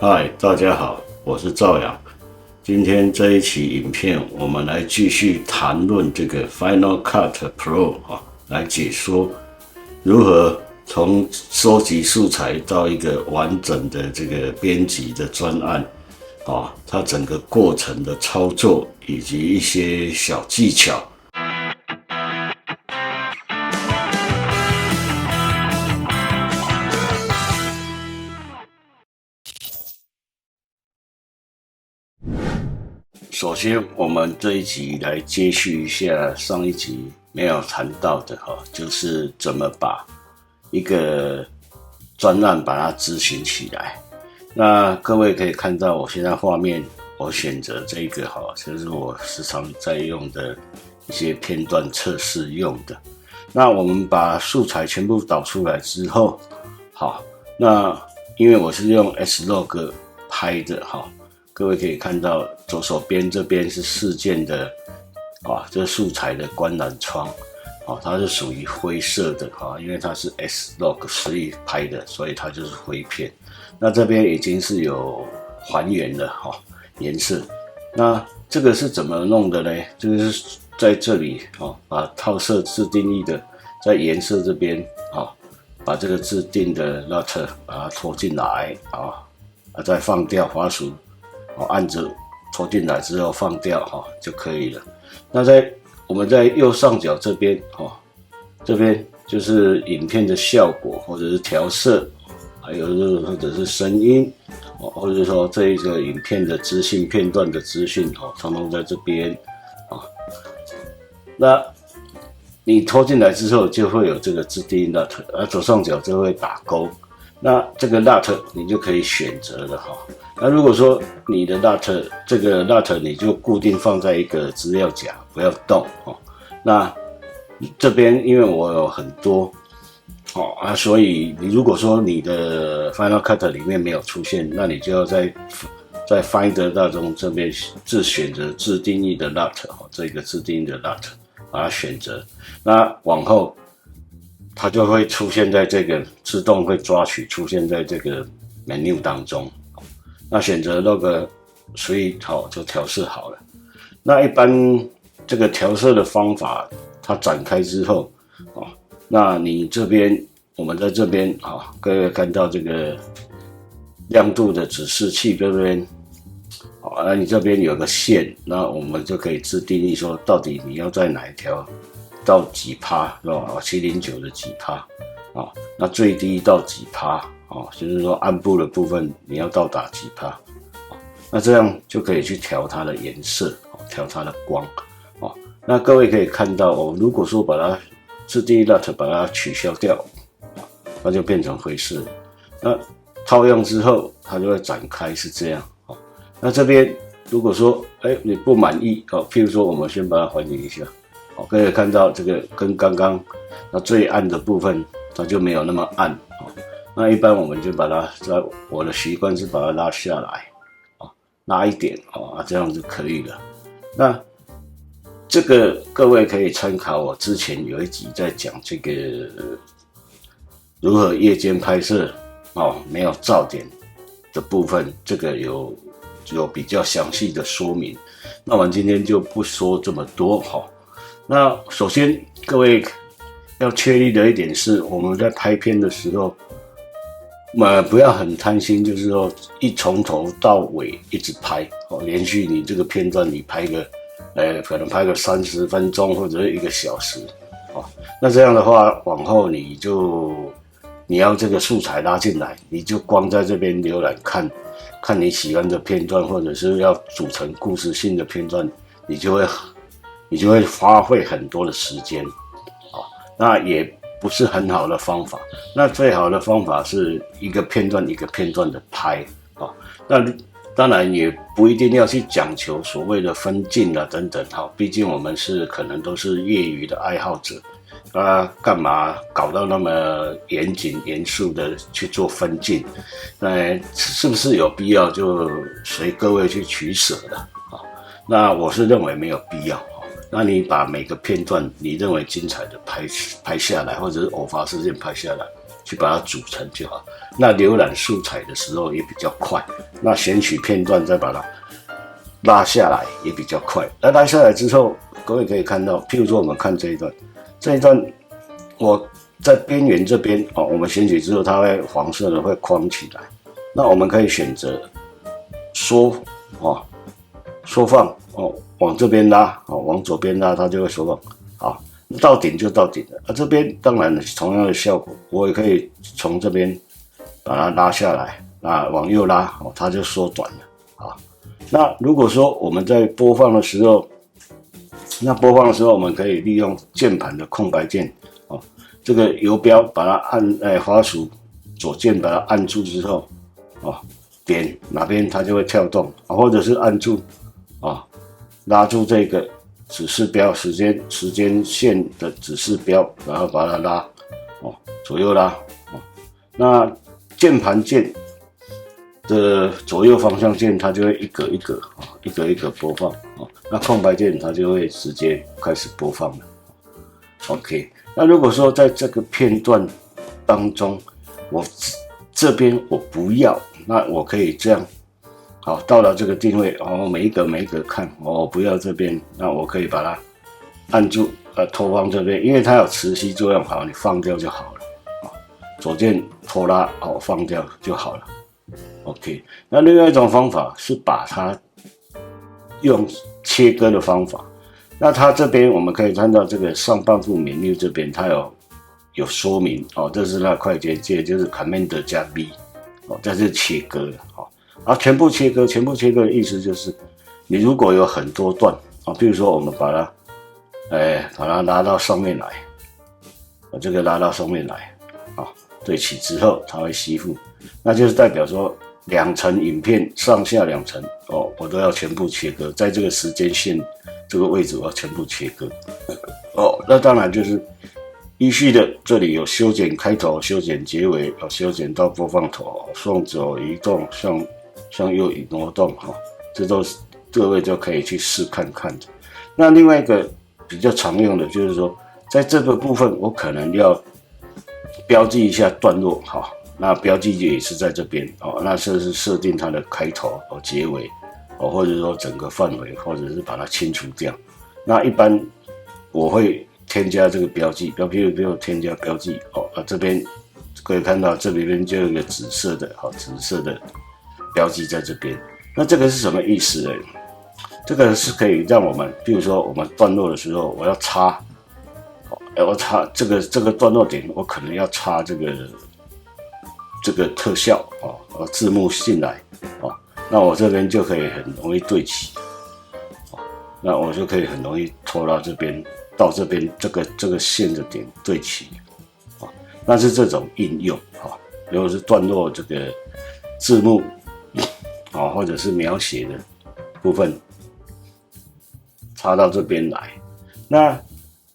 嗨，大家好，我是赵阳。今天这一期影片，我们来继续谈论这个 Final Cut Pro 来解说如何从收集素材到一个完整的这个编辑的专案它整个过程的操作以及一些小技巧。首先，我们这一集来接续一下上一集没有谈到的就是怎么把一个专案把它执行起来。那各位可以看到，我现在画面我选择这个就是我时常在用的一些片段测试用的。那我们把素材全部导出来之后，那因为我是用 S-Log 拍的各位可以看到左手边这边是事件的这素材的观览窗它是属于灰色的因为它是 S-Log 实力拍的，所以它就是灰片。那这边已经是有还原了颜色。那这个是怎么弄的呢？就是在这里把套色自定义的在颜色这边把这个自定的 LUT 把它拖进来再放掉滑鼠按着拖进来之后放掉就可以了。那我们在右上角这边这边就是影片的效果或者是调色，还有或者是声音或者说这一个影片的资讯片段的资讯通通在这边那你拖进来之后就会有这个自定 LUT， 左上角就会打勾。那这个 LUT 你就可以选择了那如果说你的 LUT 这个 LUT 你就固定放在一个资料夹，不要动那这边因为我有很多所以你如果说你的 Final Cut 里面没有出现，那你就要在 Finder 大中这边选择自定义的 LUT 这个自定义的 LUT 把它选择，那往后它就会出现在这个自动会抓取出现在这个 menu 当中。那选择那个 Suite 就调色好了。那一般这个调色的方法它展开之后那你这边我们在这边各位看到这个亮度的指示器这边那你这边有个线，那我们就可以自定义说到底你要在哪一条到几%是吧？709的几%那最低到几%就是说暗部的部分你要到达几%那这样就可以去调它的颜色调它的光那各位可以看到如果说把它自定义 LUT 把它取消掉那就变成灰色。那套用之后它就会展开是这样那这边如果说你不满意譬如说我们先把它还原一下可以看到这个跟刚刚那最暗的部分它就没有那么暗那一般我们就把它我的习惯是把它拉下来拉一点这样就可以了。那这个各位可以参考我之前有一集在讲这个如何夜间拍摄没有噪点的部分，这个有比较详细的说明。那我们今天就不说这么多那首先各位要确立的一点是，我们在拍片的时候不要很贪心，就是说从头到尾一直拍连续你这个片段你拍个可能拍个30分钟或者是1个小时那这样的话往后你要这个素材拉进来，你就光在这边浏览看你喜欢的片段，或者是要组成故事性的片段，你就会花费很多的时间那也不是很好的方法。那最好的方法是一个片段一个片段的拍那当然也不一定要去讲求所谓的分镜等等毕竟我们可能都是业余的爱好者干嘛搞到那么严谨严肃的去做分镜是不是有必要就随各位去取舍了那我是认为没有必要那你把每个片段你认为精彩的拍下来，或者是偶发事件拍下来，去把它组成就好。那浏览素材的时候也比较快，那选取片段再把它拉下来也比较快。那拉下来之后，各位可以看到，譬如说我们看这一段我在边缘这边哦，我们选取之后，它会黄色的会框起来。那我们可以选择缩放哦，往这边拉哦，往左边拉，它就会缩放。好，到顶就到顶了。这边当然同样的效果，我也可以从这边把它拉下来，往右拉哦，它就缩短了。好，那如果说我们在播放的时候，我们可以利用键盘的空白键哦，这个游标把它滑鼠左键把它按住之后哦，点哪边它就会跳动啊，或者是按住啊，拉住这个指示标时间线的指示标，然后把它拉哦，左右拉哦。那键盘键的左右方向键它就会一格一格啊，一格一格播放啊。那空白键它就会直接开始播放了。OK， 那如果说在这个片段当中，我这边我不要，那我可以这样。好，到了这个定位哦，每一格看哦，不要这边，那我可以把它按住拖放这边，因为它有磁吸作用，好，你放掉就好了。左键拖拉哦，放掉就好了。OK， 那另外一种方法是把它用切割的方法。那它这边我们可以看到这个上半部 menu 这边它有说明哦，这是它的快捷键，就是 Command 加 V 哦，这是切割的哦。啊，全部切割的意思就是，你如果有很多段啊，比如说我们把它拉到上面来，把这个拉到上面来啊，对齐之后它会吸附，那就是代表说2层影片上下2层哦，我都要全部切割，在这个时间线这个位置我要全部切割哦，那当然就是依序的，这里有修剪开头、修剪结尾、修剪到播放头、向左移动、向右挪动哈，这都是各位就可以去试看看的。那另外一个比较常用的就是说，在这个部分我可能要标记一下段落哈，那标记也是在这边哦，那这是设定它的开头哦、结尾哦，或者说整个范围，或者是把它清除掉。那一般我会添加这个标记，比如添加标记哦，这边可以看到这里边就有一个紫色的标记在这边。那这个是什么意思呢？这个是可以让我们，比如说我们段落的时候，我要插，我插这个段落点，我可能要插这个特效哦，字幕进来哦，那我这边就可以很容易对齐，那我就可以很容易拖到这边。到这边这个线的点对齐啊，那是这种应用啊。如果是段落这个字幕啊，或者是描写的部分插到这边来，那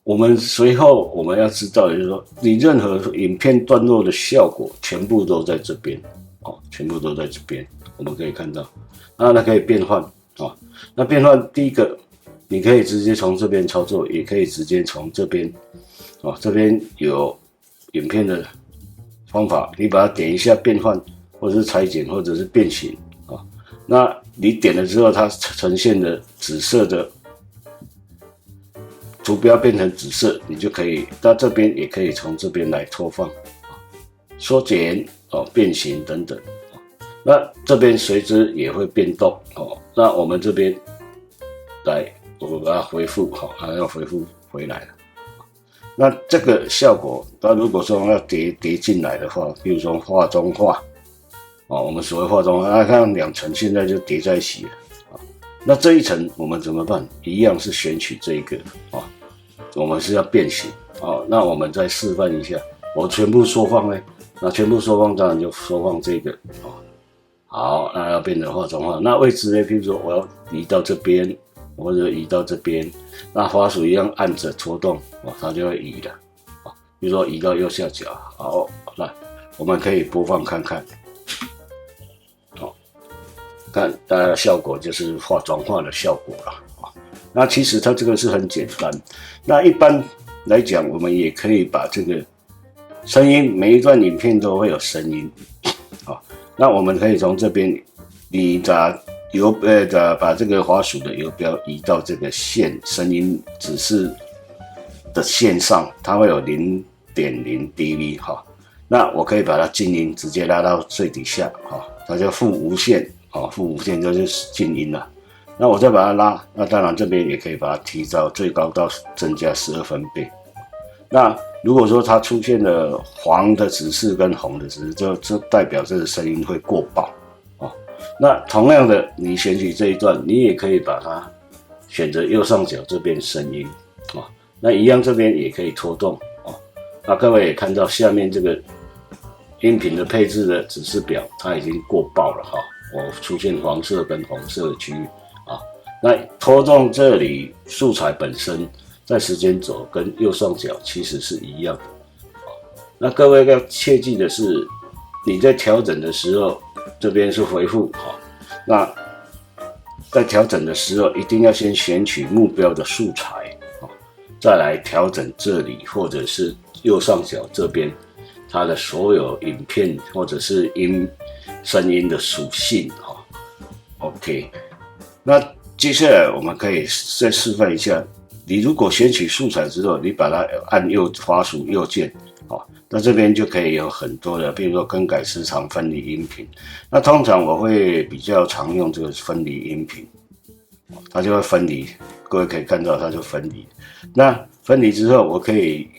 我们随后我们要知道，就是说，你任何影片段落的效果全部都在这边哦，全部都在这边，我们可以看到，那可以变换啊，那变换第一个。你可以直接从这边操作，也可以直接从这边，这边有影片的方法，你把它点一下变换，或者是裁剪，或者是变形啊。那你点了之后，它呈现的紫色的图标变成紫色，你就可以到这边也可以从这边来拖放、缩减变形等等。那这边随之也会变动哦。那我们这边来。我把它恢复好，还要恢复回来了。那这个效果，它如果说要叠进来的话，比如说画中画，我们所谓画中画，看2层现在就叠在一起了啊。那这一层我们怎么办？一样是选取这一个啊，我们是要变形啊。那我们再示范一下，我全部缩放呢？那全部缩放当然就缩放这个啊。好，那要变成画中画，那位置呢？譬如说我要移到这边。或者移到这边，那滑鼠一样按着拖动，它就会移了。比如说移到右下角，好，来，我们可以播放看看。看大家的效果就是画转化的效果了。那其实它这个是很简单。那一般来讲，我们也可以把这个声音每一段影片都会有声音，好，那我们可以从这边，你把这个滑鼠的游标移到这个线声音指示的线上，它会有0.0 dB 哈。那我可以把它静音直接拉到最底下哈，它叫负无线啊，负无线就是静音了。那我再把它拉，那当然这边也可以把它提到最高到增加12分贝。那如果说它出现了黄的指示跟红的指示，就代表这个声音会过曝哦。那同样的，你选取这一段，你也可以把它选择右上角这边声音哦。那一样这边也可以拖动哦。那各位也看到下面这个音频的配置的指示表，它已经过曝了哈。我出现黄色跟红色的区域啊。那拖动这里素材本身，在时间轴跟右上角其实是一样的。那各位要切记的是，你在调整的时候，这边是回复哈。那在调整的时候，一定要先选取目标的素材，再来调整这里或者是右上角这边它的所有影片或者是声音的属性哈。OK， 那接下来我们可以再示范一下。你如果选取素材之后，你把它按滑鼠右键，那这边就可以有很多的，比如说更改时长、分离音频。那通常我会比较常用这个分离音频，它就会分离。各位可以看到，它就分离。那分离之后，我可以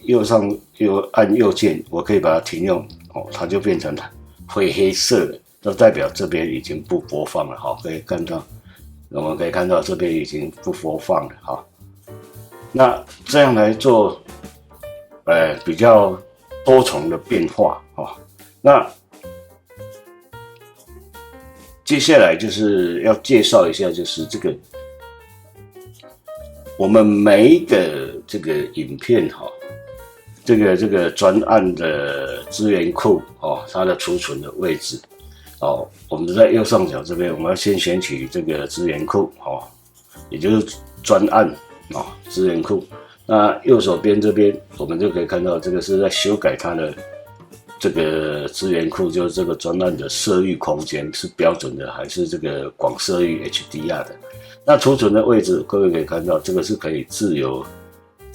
按右键，我可以把它停用，它就变成灰黑色的，就代表这边已经不播放了。可以看到，我们可以看到这边已经不播放了。那这样来做，比较多重的变化那接下来就是要介绍一下，就是这个我们每一个这个影片这个专案的资源库它的储存的位置我们在右上角这边，我们要先选取这个资源库也就是专案资源库。那右手边这边，我们就可以看到，这个是在修改它的这个资源库，就是这个专案的色域空间是标准的，还是这个广色域 HDR 的？那储存的位置，各位可以看到，这个是可以自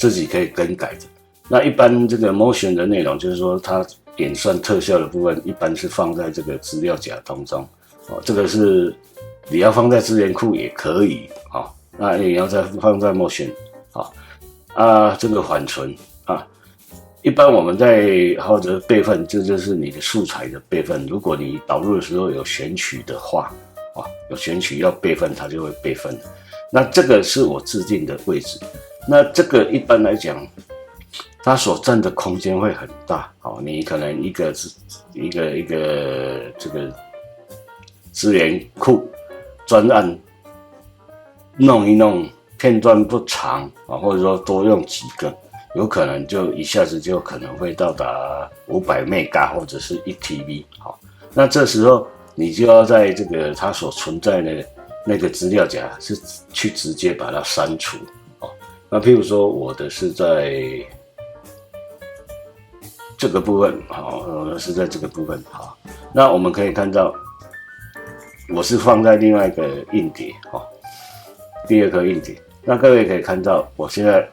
己可以更改的。那一般这个 Motion 的内容，就是说它演算特效的部分，一般是放在这个资料夹当中这个是你要放在资源库也可以那也要放在 Motion 这个缓存一般我们在或者备份，这就是你的素材的备份。如果你导入的时候有选取的话有选取要备份，它就会备份。那这个是我制定的位置。那这个一般来讲，它所占的空间会很大你可能一个这个资源库专案弄一弄，片段不长或者说多用几个，有可能就一下子就可能会到达500 MB 或者是1 TB 那这时候你就要在这个它所存在的那个资料夹是去直接把它删除那譬如说我的是在这个部分我是在这个部分那我们可以看到我是放在另外一个硬碟第二颗硬碟。那各位可以看到，我现在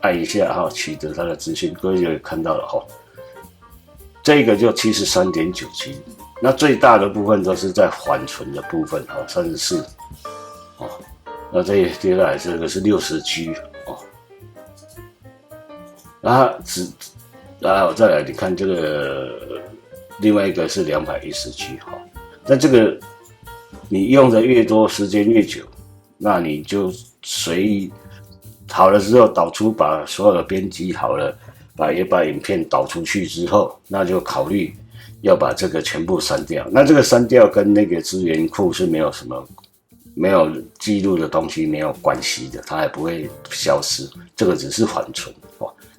按一下取得它的资讯，各位就可以看到了这个就 73.9G， 那最大的部分都是在缓存的部分34那接下来这个是60G然后再来你看这个另外一个是210G 那这个你用的越多，时间越久，那你就随意好了之后导出，把所有的编辑好了，也把影片导出去之后，那就考虑要把这个全部删掉。那这个删掉跟那个资源库是没有记录的东西没有关系的，它也不会消失，这个只是缓存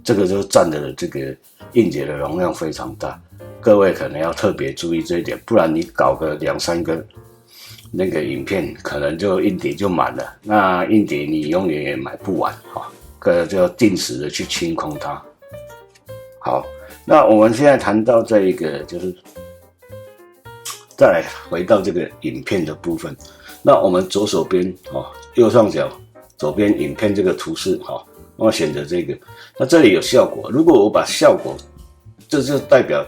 这个就占的这个硬碟的容量非常大，各位可能要特别注意这一点，不然你搞个2-3个那个影片，可能就硬碟就满了，那硬碟你永远也买不完就要定时的去清空它。好，那我们现在谈到这一个，就是再来回到这个影片的部分。那我们左手边右上角左边影片这个图示我选择这个。那这里有效果，如果我把效果，这就代表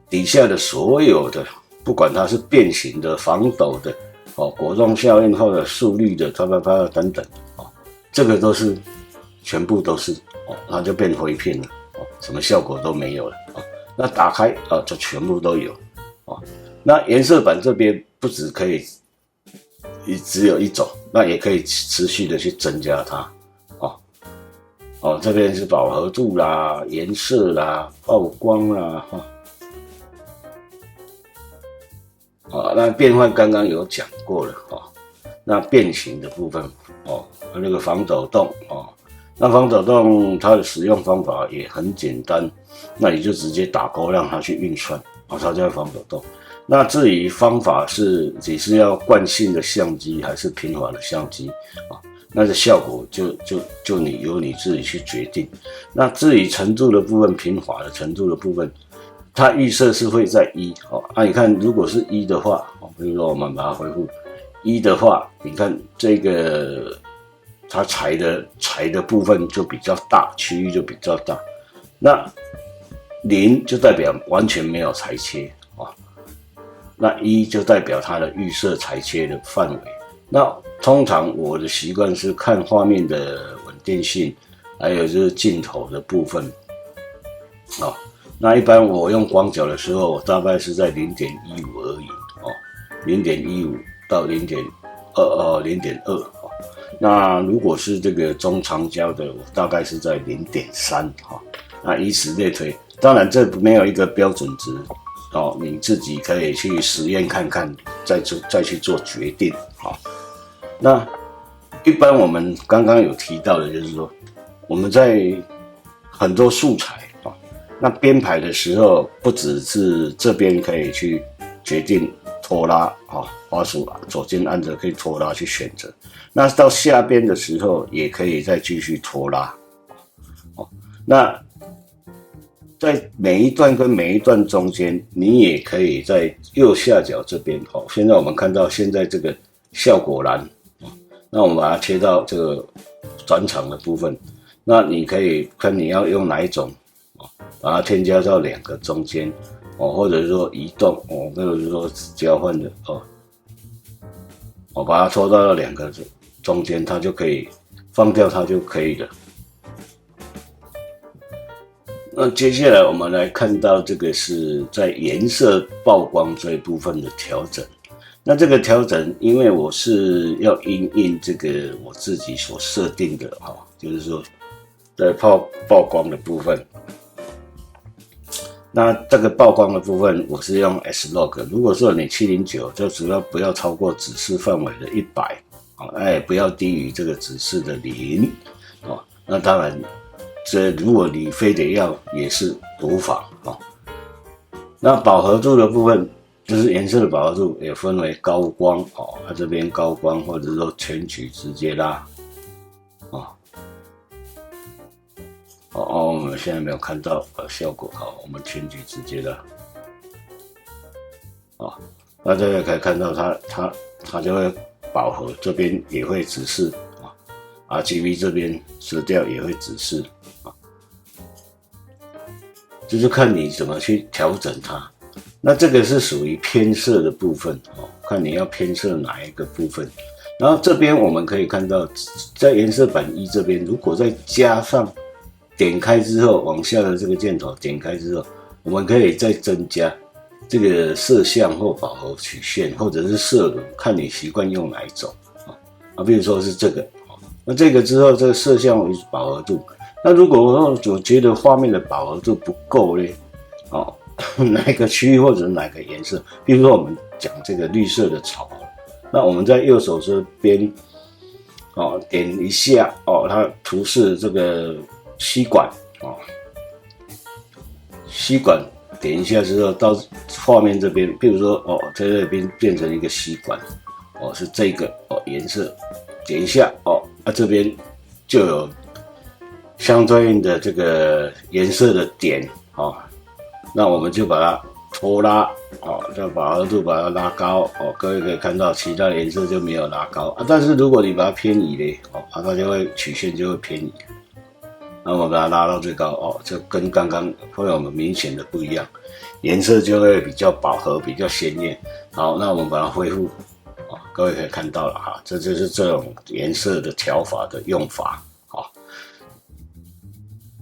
底下的所有的，不管它是变形的、防抖的、果冻效应后的速率的、啪啪啪等等这个都是全部都是它就变灰片了什么效果都没有了那打开就全部都有那颜色板这边不只可以只有一种，那也可以持续的去增加它这边是饱和度啦、颜色啦、曝光啦那变换刚刚有讲过了那变形的部分那个防抖动那防抖动它的使用方法也很简单，那你就直接打勾让它去运算它就会防抖动。那至于方法是你是要惯性的相机还是平滑的相机那个效果就由你自己去决定。那至于程度的部分，平滑的程度的部分，它预设是会在1你看如果是1的话比如说我们把它恢复1的话，你看这个它裁的部分就比较大，区域就比较大。那0就代表完全没有裁切那1就代表它的预设裁切的范围。那通常我的习惯是看画面的稳定性，还有就是镜头的部分那一般我用广角的时候，我大概是在 0.15 而已0.15到 0.2那如果是这个中长焦的，我大概是在 0.3那以此类推。当然这没有一个标准值你自己可以去实验看看，再去做决定那一般我们刚刚有提到的，就是说我们在很多素材那编排的时候，不只是这边可以去决定拖拉滑鼠左键按着可以拖拉去选择，那到下边的时候也可以再继续拖拉那在每一段跟每一段中间，你也可以在右下角这边现在我们看到现在这个效果栏那我们把它切到这个转场的部分，那你可以看你要用哪一种把它添加到2个中间或者说移动或者是说交换的把它拖到2个中间，它就可以放掉它就可以了。那接下来我们来看到这个是在颜色曝光这一部分的调整。那这个调整，因为我是要因应这个我自己所设定的就是说在曝光的部分。那这个曝光的部分我是用 S-Log， 如果说你709就只要不要超过指示范围的100不要低于这个指示的0那当然这如果你非得要也是无妨那饱和度的部分就是颜色的饱和度也分为高光它这边高光或者说全局直接拉我们现在没有看到效果我们全局直接拉那这个可以看到它就会饱和，这边也会指示RGB 这边色调也会指示就是看你怎么去调整它。那这个是属于偏色的部分看你要偏色哪一个部分。然后这边我们可以看到，在颜色板1这边，如果再加上点开之后往下的这个箭头点开之后，我们可以再增加这个色相或饱和曲线，或者是色轮，看你习惯用哪一种比如说是这个那这个之后这个色相为饱和度。那如果我觉得画面的饱和度不够呢哪一个区域或者哪个颜色，比如说我们讲这个绿色的草那我们在右手这边点一下它图示这个吸管吸管点一下之后到画面这边，比如说在这边变成一个吸管是这个颜色，点一下这边就有相对应的这个颜色的点那我们就把它拖拉，再把额度把它拉高，各位可以看到其他的颜色就没有拉高但是如果你把它偏移嘞，它就会曲线就会偏移。那我们把它拉到最高，就跟刚刚会有明显的不一样，颜色就会比较饱和，比较鲜艳。好，那我们把它恢复，各位可以看到了哈，这就是这种颜色的调法的用法。好，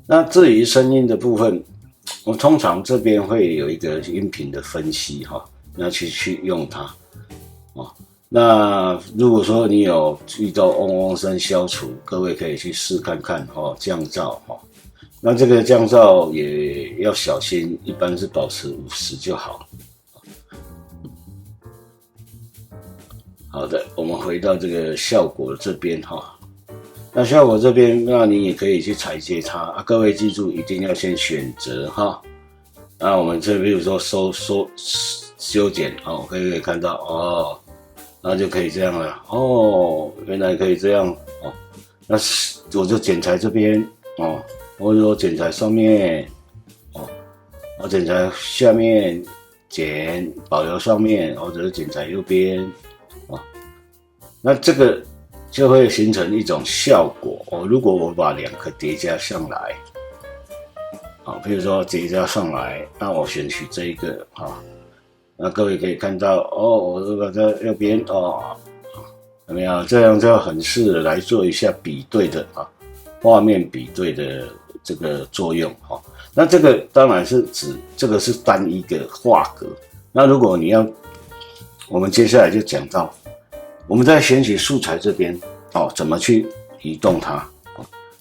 那至于声音的部分，我通常这边会有一个音频的分析要去用它。那如果说你有遇到嗡嗡声消除，各位可以去试看看降噪那这个降噪也要小心，一般是保持50就好。好的，我们回到这个效果这边那效果这边，那你也可以去裁接它各位记住，一定要先选择那我们这比如说修剪可以看到那就可以这样了原来可以这样那我就剪裁这边或者说剪裁上面我剪裁下面剪保留上面，或者是剪裁右边那这个就会形成一种效果如果我把2个叠加上来比如说叠加上来，那我选取这一个那各位可以看到我这个在右边有没有？这样就很适合来做一下比对的画面比对的这个作用那这个当然是指这个是单一个画格。那如果你要，我们接下来就讲到我们在选取素材这边怎么去移动它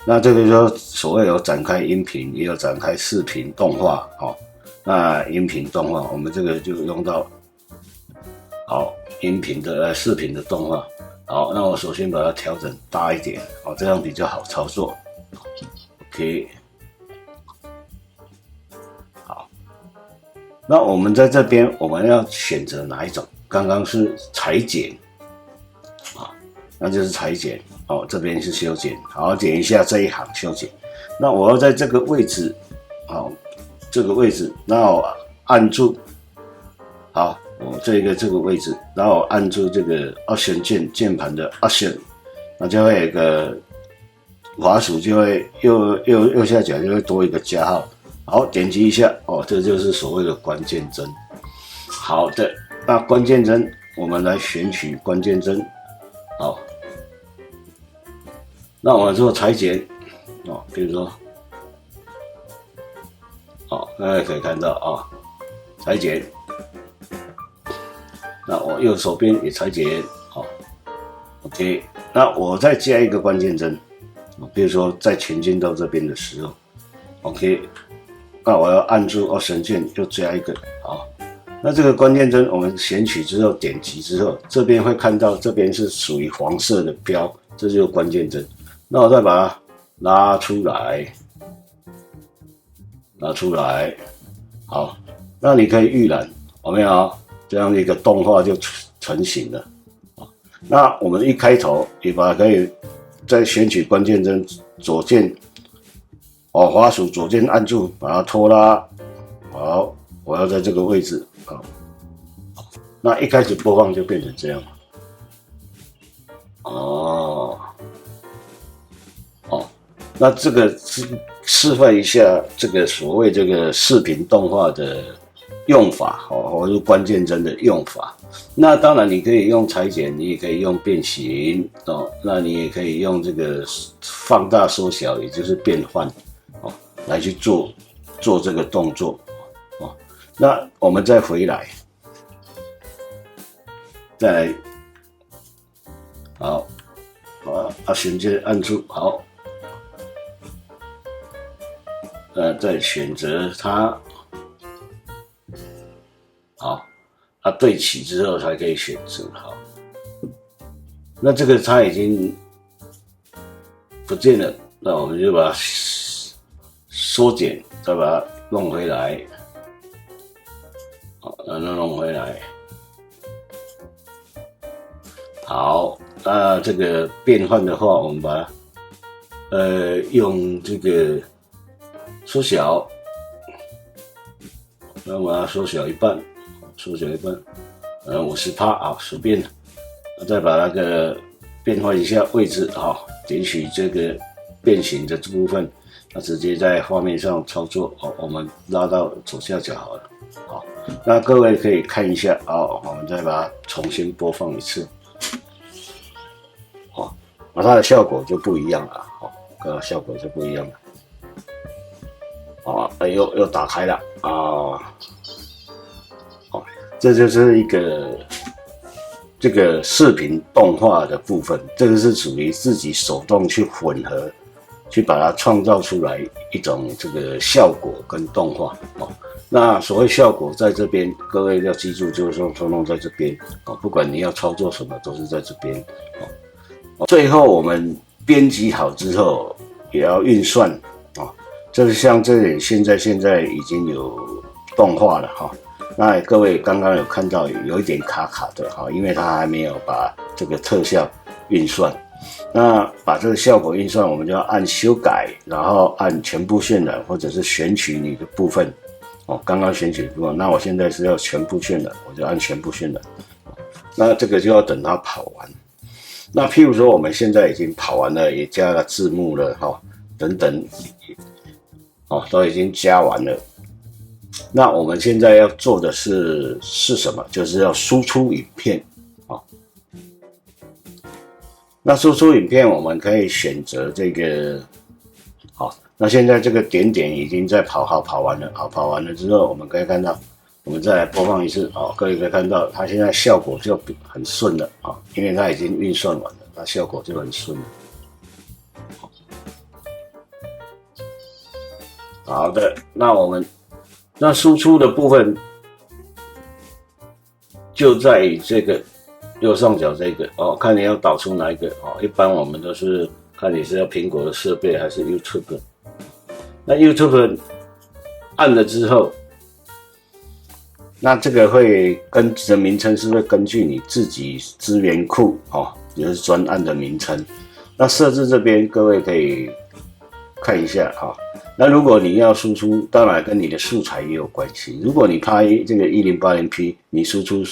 那这个就所谓有展开音频，也有展开视频动画那音频动画我们这个就用到音频的视频的动画。好，那我首先把它调整大一点这样比较好操作。OK， 好，那我们在这边我们要选择哪一种？刚刚是裁剪那就是裁剪这边是修剪。好，点一下这一行修剪。那我要在这个位置这个位置，然后按住我这个位置，然后按住这个 Option 键盘的 Option， 那就会有一个滑鼠就会右下角就会多一个加号。好，点击一下这就是所谓的关键帧。好的，那关键帧我们来选取关键帧。好，那我们做裁剪比如说大家可以看到裁剪。那我右手边也裁剪OK， 那我再加一个关键帧比如说在前进到这边的时候 OK， 那我要按住Option键就加一个那这个关键帧我们选取之后点击之后，这边会看到这边是属于黄色的标，这就是关键帧。那我再把它拉出来，好，那你可以预览有没有？这样的一个动画就成型了那我们一开头也把它可以再选取关键帧左键滑鼠左键按住把它拖拉。好，我要在这个位置那一开始播放就变成这样那这个是示范一下这个所谓这个视频动画的用法或者关键帧的用法。那当然你可以用裁剪，你也可以用变形那你也可以用这个放大缩小，也就是变换来去做这个动作那我们再回来，再来好选键按住好。再选择它，好，对齐之后才可以选择好。那这个它已经不见了，那我们就把它缩减，再把它弄回来，好，让它弄回来。好，那这个变换的话，我们把它用这个缩小那我们要缩小一半，50%啊，随便，再把那个变换一下位置啊，点取这个变形的这部分，那直接在画面上操作，我们拉到左下角好了，好，那各位可以看一下我们再把它重新播放一次，那它的效果就不一样了，效果就不一样了，又打开了这就是一个这个视频动画的部分，这个是属于自己手动去混合，去把它创造出来一种这个效果跟动画那所谓效果在这边，各位要记住，就是说通通在这边不管你要操作什么，都是在这边最后我们编辑好之后，也要运算就是像这里现在已经有动画了那各位刚刚有看到有一点卡卡的因为它还没有把这个特效运算。那把这个效果运算，我们就要按修改，然后按全部渲染，或者是选取你的部分刚刚选取的部分，那我现在是要全部渲染，我就按全部渲染。那这个就要等它跑完。那譬如说我们现在已经跑完了，也加了字幕了等等都已经加完了。那我们现在要做的是什么？就是要输出影片那输出影片我们可以选择这个那现在这个点点已经在跑完了跑完了之后，我们可以看到，我们再来播放一次各位可以看到它现在效果就很顺了因为它已经运算完了，它效果就很顺了。好的，那输出的部分就在这个右上角这个看你要导出哪一个一般我们都是看你是要苹果的设备还是 YouTube。那 YouTube 按了之后，那这个会跟的名称是会根据你自己资源库也就是专案的名称。那设置这边各位可以看一下那如果你要输出，当然跟你的素材也有关系。如果你拍这个 1080p， 你输出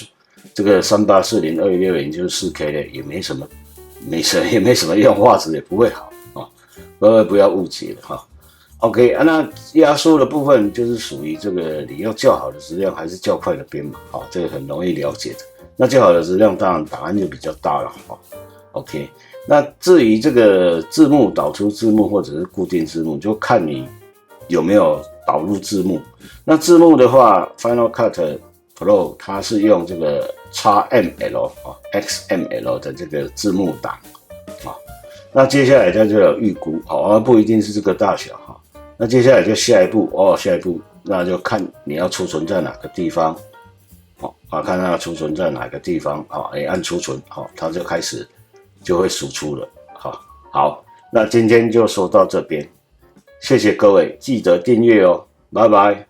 这个38402160就是 4K 的，也没什么用，画质也不会好各位不要误解了OK 那压缩的部分就是属于这个你要较好的质量还是较快的编码这个很容易了解的。那较好的质量当然档案就比较大了OK。那至于这个字幕导出字幕或者是固定字幕，就看你有没有导入字幕。那字幕的话 ，Final Cut Pro 它是用这个 XML 的这个字幕档那接下来它就有预估不一定是这个大小那接下来就下一步那就看你要储存在哪个地方看它要储存在哪个地方按储存它就开始就会输出了好，那今天就说到这边，谢谢各位，记得订阅拜拜。